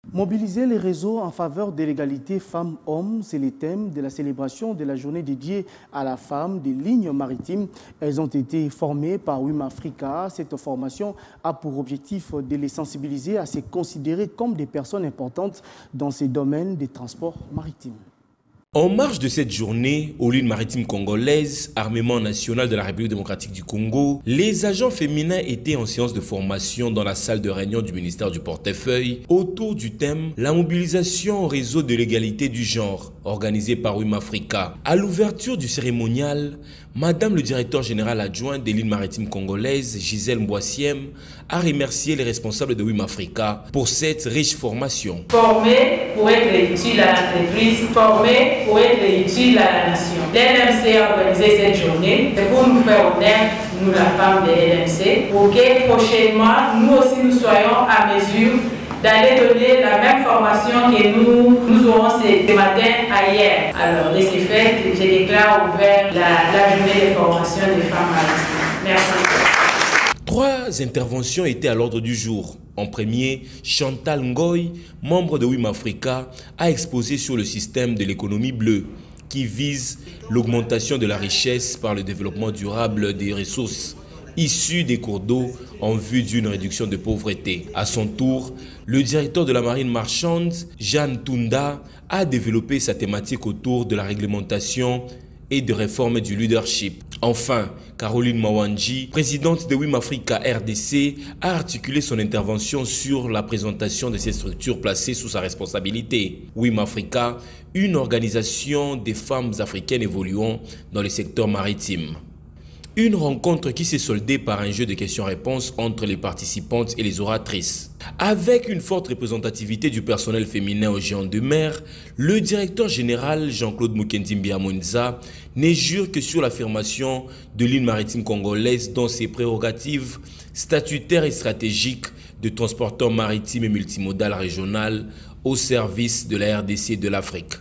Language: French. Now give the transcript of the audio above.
Mobiliser les réseaux en faveur de l'égalité femmes-hommes, c'est le thème de la célébration de la journée dédiée à la femme des lignes maritimes. Elles ont été formées par WIM Africa. Cette formation a pour objectif de les sensibiliser à se considérer comme des personnes importantes dans ces domaines des transports maritimes. En marge de cette journée, aux lignes maritimes congolaises, armement national de la République démocratique du Congo, les agents féminins étaient en séance de formation dans la salle de réunion du ministère du Portefeuille autour du thème « La mobilisation au réseau de l'égalité du genre » organisé par WIM Africa. À l'ouverture du cérémonial, Madame le directeur général adjoint des lignes maritimes congolaises, Gisèle Mboissiem, a remercié les responsables de WIM Africa pour cette riche formation. Formé pour être utile à l'entreprise, formé pour être utile à la nation. L'LMC a organisé cette journée, c'est pour nous faire honneur, nous la femme de l'LMC, pour que prochainement, nous aussi nous soyons à mesure d'aller donner la même formation que nous aurons ce matin à hier. Alors, de ce fait, je déclare ouvert la journée de formation des femmes maritimes. Merci. 3 interventions étaient à l'ordre du jour. En premier, Chantal Ngoy, membre de WIM Africa, a exposé sur le système de l'économie bleue qui vise l'augmentation de la richesse par le développement durable des ressources issues des cours d'eau en vue d'une réduction de pauvreté. À son tour, le directeur de la marine marchande, Jeanne Tunda, a développé sa thématique autour de la réglementation et de réforme du leadership. Enfin, Caroline Mawanji, présidente de WIM Africa RDC, a articulé son intervention sur la présentation de ces structures placées sous sa responsabilité. WIM Africa, une organisation des femmes africaines évoluant dans le secteur maritime. Une rencontre qui s'est soldée par un jeu de questions-réponses entre les participantes et les oratrices. Avec une forte représentativité du personnel féminin aux géants de mer, le directeur général Jean-Claude Mukendimbi-Amonza ne jure que sur l'affirmation de l'île maritime congolaise dans ses prérogatives statutaires et stratégiques de transporteur maritime et multimodal régional au service de la RDC et de l'Afrique.